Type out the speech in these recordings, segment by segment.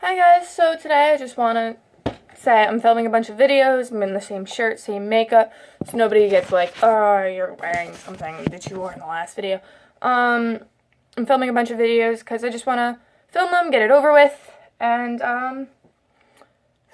Hi guys, so today I just want to say I'm filming a bunch of videos. I'm in the same shirt, same makeup, so nobody gets like, oh, you're wearing something that you wore in the last video. I'm filming a bunch of videos because I just want to film them, get it over with, and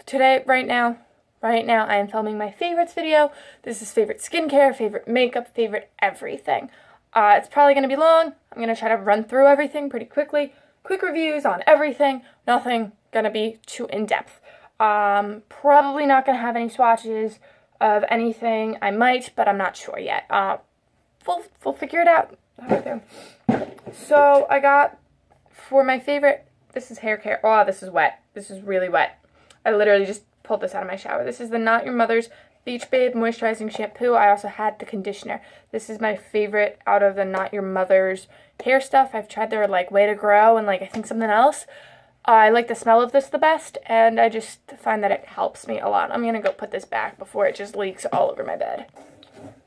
today, right now, I am filming my favorites video. This is favorite skincare, favorite makeup, favorite everything. It's probably going to be long. I'm going to try to run through everything pretty quickly. Quick reviews on everything. Nothing going to be too in-depth. Probably not going to have any swatches of anything. I might, but I'm not sure yet. We'll figure it out. So I got, for my favorite, this is hair care. Oh, this is wet. This is really wet. I literally just pulled this out of my shower. This is the Not Your Mother's Beach Babe Moisturizing Shampoo. I also had the conditioner. This is my favorite out of the Not Your Mother's hair stuff. I've tried their like Way to Grow and like I think something else. I like the smell of this the best, and I just find that it helps me a lot. I'm gonna go put this back before it just leaks all over my bed.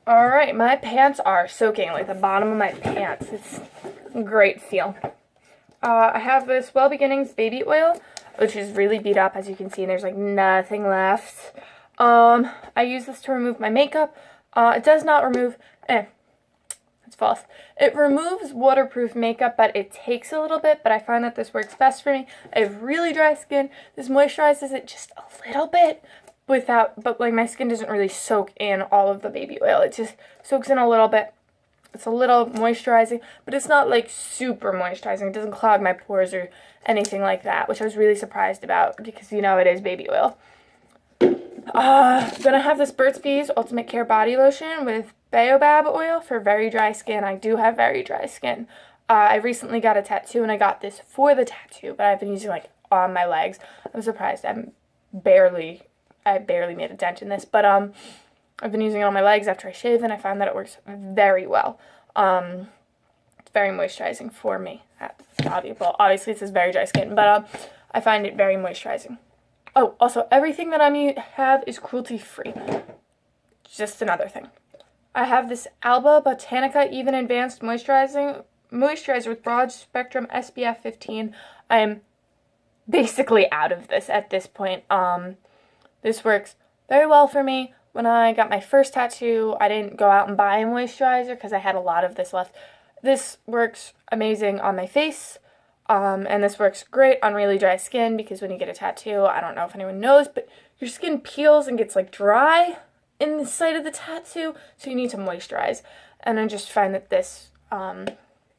Alright, my pants are soaking, like the bottom of my pants. It's a great feel. I have this Well Beginnings baby oil, which is really beat up, as you can see, and there's like nothing left. I use this to remove my makeup. It does not remove, it's false. It removes waterproof makeup, but it takes a little bit, but I find that this works best for me. I have really dry skin. This moisturizes it just a little bit but like my skin doesn't really soak in all of the baby oil. It just soaks in a little bit. It's a little moisturizing, but it's not like super moisturizing. It doesn't clog my pores or anything like that, which I was really surprised about because, you know, it is baby oil. Then I have this Burt's Bees Ultimate Care Body Lotion with Baobab oil for very dry skin. I do have very dry skin. I recently got a tattoo, and I got this for the tattoo, but I've been using like on my legs. I'm surprised I barely made a dent in this, but I've been using it on my legs after I shave, and I found that it works very well. It's very moisturizing for me. Obviously it says very dry skin, but I find it very moisturizing. Oh, also, everything that I have is cruelty-free. Just another thing. I have this Alba Botanica Even Advanced Moisturizer with broad spectrum SPF 15. I am basically out of this at this point. This works very well for me. When I got my first tattoo, I didn't go out and buy a moisturizer because I had a lot of this left. This works amazing on my face. And this works great on really dry skin because when you get a tattoo, I don't know if anyone knows, but your skin peels and gets like dry in the site of the tattoo, so you need to moisturize. And I just find that this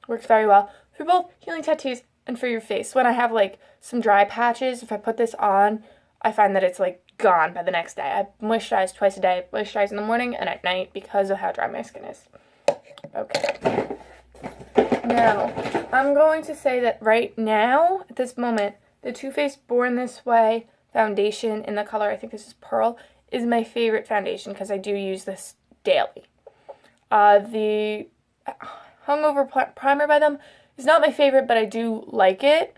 works very well for both healing tattoos and for your face. When I have like some dry patches, if I put this on, I find that it's like gone by the next day. I moisturize twice a day. I moisturize in the morning and at night because of how dry my skin is. Okay. Now, I'm going to say that right now, at this moment, the Too Faced Born This Way foundation in the color, I think this is Pearl, is my favorite foundation because I do use this daily. The Hungover Primer by them is not my favorite, but I do like it.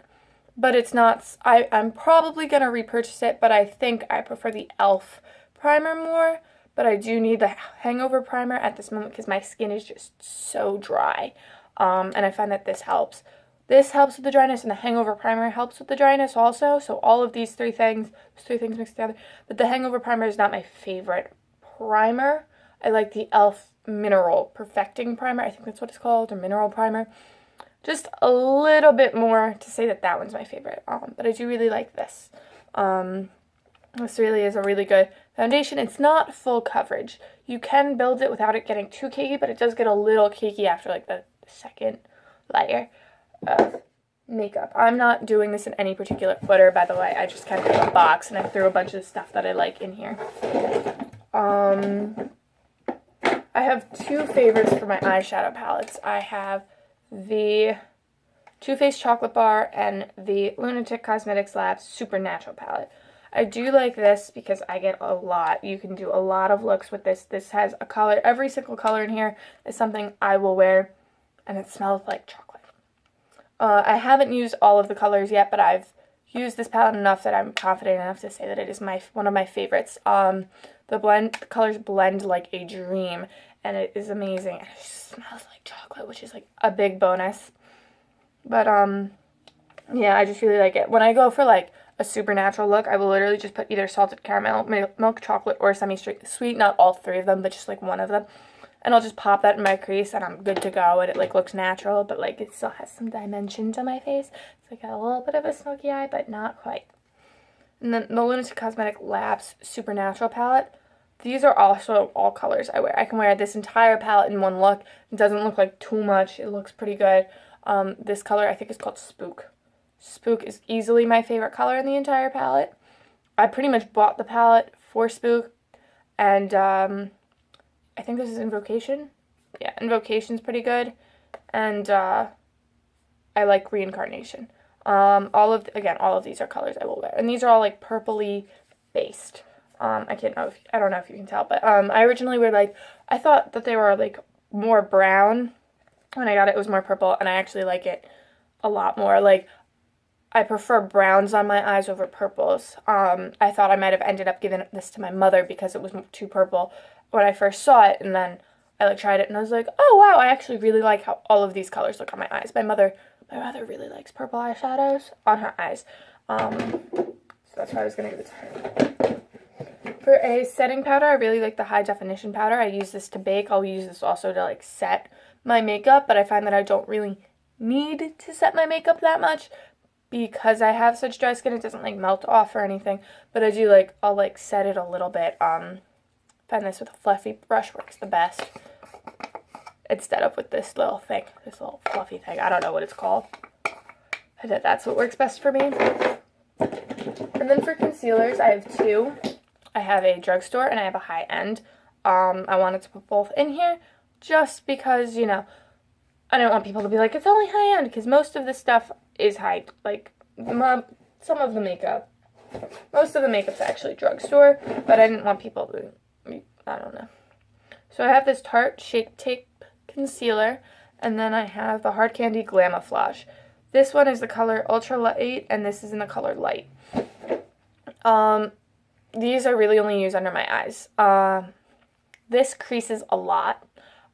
But it's not, I'm probably going to repurchase it, but I think I prefer the e.l.f. primer more. But I do need the Hangover Primer at this moment because my skin is just so dry. And I find that this helps. This helps with the dryness, and the Hangover Primer helps with the dryness also. So all of these three things mixed together. But the Hangover Primer is not my favorite primer. I like the e.l.f. Mineral Perfecting Primer. I think that's what it's called, or Mineral Primer. Just a little bit more to say that one's my favorite. But I do really like this. This really is a really good foundation. It's not full coverage. You can build it without it getting too cakey, but it does get a little cakey after like the second layer of makeup. I'm not doing this in any particular order, by the way. I just kind of have a box and I threw a bunch of stuff that I like in here. I have two favorites for my eyeshadow palettes. I have the Too Faced Chocolate Bar and the Lunatic Cosmetics Labs Supernatural palette. I do like this because I get a lot. You can do a lot of looks with this. This has a color. Every single color in here is something I will wear, and it smells like chocolate. I haven't used all of the colors yet, but I've used this palette enough that I'm confident enough to say that it is one of my favorites. The colors blend like a dream, and it is amazing. It just smells like chocolate, which is like a big bonus. But yeah, I just really like it. When I go for like a supernatural look, I will literally just put either salted caramel, milk chocolate, or semi-sweet, not all three of them, but just like one of them. And I'll just pop that in my crease and I'm good to go, and it like looks natural, but like it still has some dimension to my face. So I got a little bit of a smoky eye, but not quite. And then the Lunatic Cosmetic Labs Supernatural palette. These are also all colors I wear. I can wear this entire palette in one look. It doesn't look like too much. It looks pretty good. This color I think is called Spook. Spook is easily my favorite color in the entire palette. I pretty much bought the palette for Spook, and I think this is Invocation. Yeah, Invocation's pretty good, and I like Reincarnation. All of these are colors I will wear, and these are all like purpley based. I don't know if you can tell, but I originally were like, I thought that they were like more brown. When I got it, it was more purple, and I actually like it a lot more. Like, I prefer browns on my eyes over purples. I thought I might have ended up giving this to my mother because it was too purple when I first saw it, and then I like tried it, and I was like, oh wow, I actually really like how all of these colors look on my eyes. My mother really likes purple eyeshadows on her eyes, so that's why I was gonna give it to her. For a setting powder, I really like the High Definition powder. I use this to bake. I'll use this also to like set my makeup, but I find that I don't really need to set my makeup that much because I have such dry skin. It doesn't like melt off or anything, but I do like, I'll like set it a little bit. Find this with a fluffy brush works the best instead of with this little thing, this little fluffy thing. I don't know what it's called. I bet that's what works best for me. And then for concealers, I have two. I have a drugstore and I have a high-end. I wanted to put both in here just because, you know, I don't want people to be like, it's only high-end, because most of this stuff is high, like, some of the makeup. Most of the makeup's actually drugstore, but I didn't want people to, I don't know. So I have this Tarte Shape Tape Concealer, and then I have the Hard Candy Glamouflage. This one is the color Ultra Light, and this is in the color Light. These are really only used under my eyes. This creases a lot.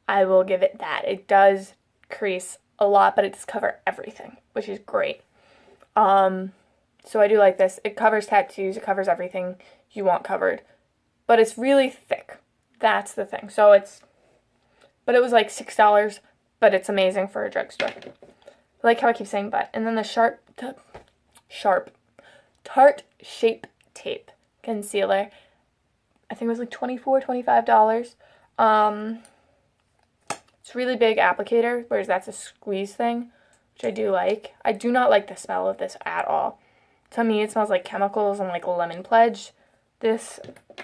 I will give it that. It does crease a lot, but it does cover everything, which is great. So I do like this. It covers tattoos. It covers everything you want covered. But it's really thick. That's the thing. But it was like $6, but it's amazing for a drugstore. I like how I keep saying but. And then the Tarte Shape Tape Concealer. I think it was like $24, $25. It's really big applicator, whereas that's a squeeze thing, which I do like. I do not like the smell of this at all. To me, it smells like chemicals and like a lemon pledge. This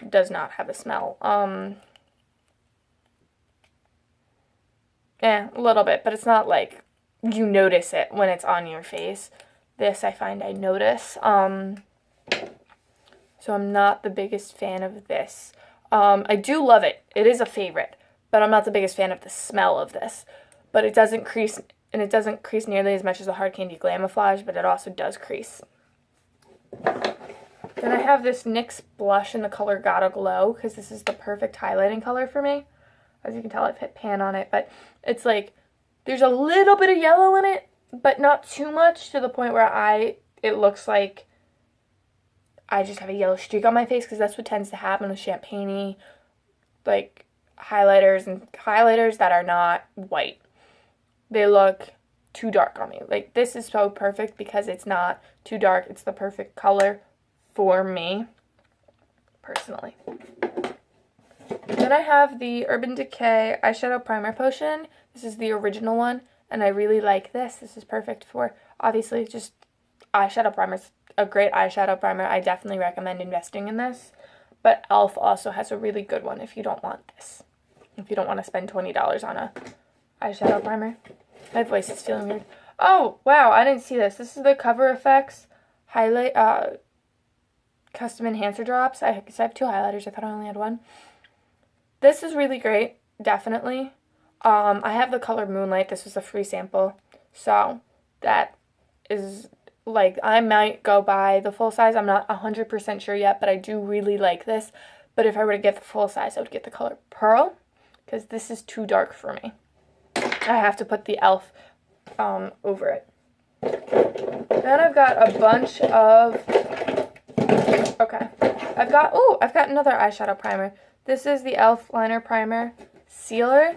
does not have a smell. A little bit, but it's not like you notice it when it's on your face. This I find I notice. So I'm not the biggest fan of this. I do love it. It is a favorite, but I'm not the biggest fan of the smell of this. But it doesn't crease, and it doesn't crease nearly as much as the Hard Candy Glamouflage, but it also does crease. Then I have this NYX blush in the color Gotta Glow, because this is the perfect highlighting color for me. As you can tell, I've hit pan on it, but it's like, there's a little bit of yellow in it, but not too much, to the point where it looks like I just have a yellow streak on my face, because that's what tends to happen with champagne-y, like, highlighters and highlighters that are not white. They look too dark on me. Like, this is so perfect because it's not too dark. It's the perfect color for me, personally. Then I have the Urban Decay Eyeshadow Primer Potion. This is the original one, and I really like this. This is perfect for, obviously, just eyeshadow primers. A great eyeshadow primer. I definitely recommend investing in this. But e.l.f. also has a really good one if you don't want this. If you don't want to spend $20 on a eyeshadow primer. My voice is feeling weird. Oh, wow, I didn't see this. This is the Cover FX highlight, custom enhancer drops. I have two highlighters. I thought I only had one. This is really great, definitely. I have the color Moonlight. This was a free sample. So that is, like, I might go buy the full size. I'm not 100% sure yet, but I do really like this. But if I were to get the full size, I would get the color Pearl, because this is too dark for me. I have to put the e.l.f. Over it. Then I've got a bunch of I've got another eyeshadow primer. This is the e.l.f. Liner Primer Sealer.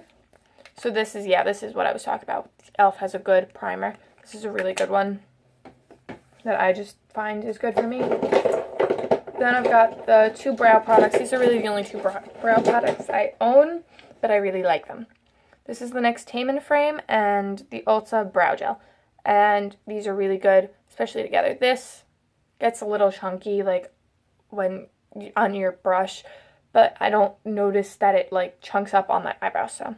So this is what I was talking about. e.l.f. has a good primer. This is a really good one that I just find is good for me. Then I've got the 2 brow products. These are really the only 2 brow products I own, but I really like them. This is the NYX Tame and Frame and the Ulta Brow Gel. And these are really good, especially together. This gets a little chunky, like, when on your brush, but I don't notice that it, like, chunks up on my eyebrows, so.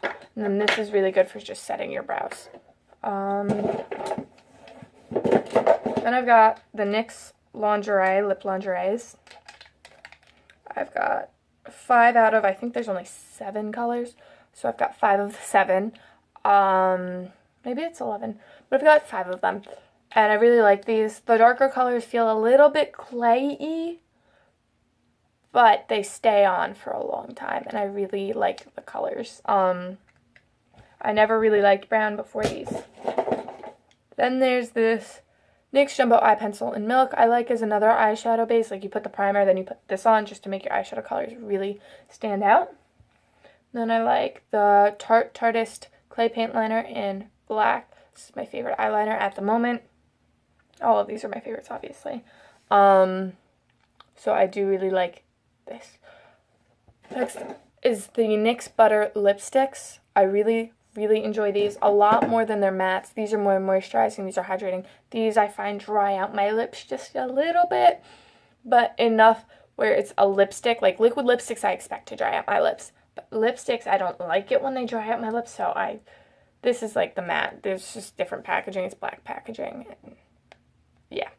And then this is really good for just setting your brows. Then I've got the NYX Lingerie Lip Lingeries. I've got 5 out of, I think there's only 7 colors, so I've got 5 of the 7. Maybe it's 11, but I've got 5 of them, and I really like these. The darker colors feel a little bit clayey, but they stay on for a long time, and I really like the colors. I never really liked brown before these. Then there's this NYX Jumbo Eye Pencil in Milk. I like as another eyeshadow base. Like, you put the primer, then you put this on just to make your eyeshadow colors really stand out. Then I like the Tarte Tartist Clay Paint Liner in Black. This is my favorite eyeliner at the moment. All of these are my favorites, obviously. So I do really like this. Next is the NYX Butter Lipsticks. I really enjoy these a lot more than their mattes. These are more moisturizing. These are hydrating. These I find dry out my lips just a little bit, but enough where it's a lipstick. Like, liquid lipsticks I expect to dry out my lips, but lipsticks I don't like it when they dry out my lips, so this is like the matte. There's just different packaging. It's black packaging. And yeah.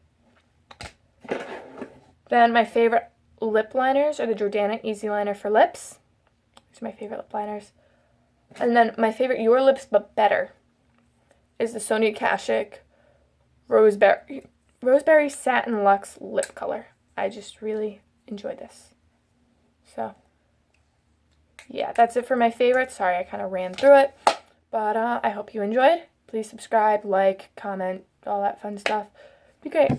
Then my favorite lip liners are the Jordana Easy Liner for Lips. These are my favorite lip liners. And then my favorite Your Lips But Better is the Sonia Kashuk Roseberry Satin Luxe Lip Color. I just really enjoy this. So, yeah, that's it for my favorites. Sorry, I kind of ran through it. But I hope you enjoyed. Please subscribe, like, comment, all that fun stuff. Be great.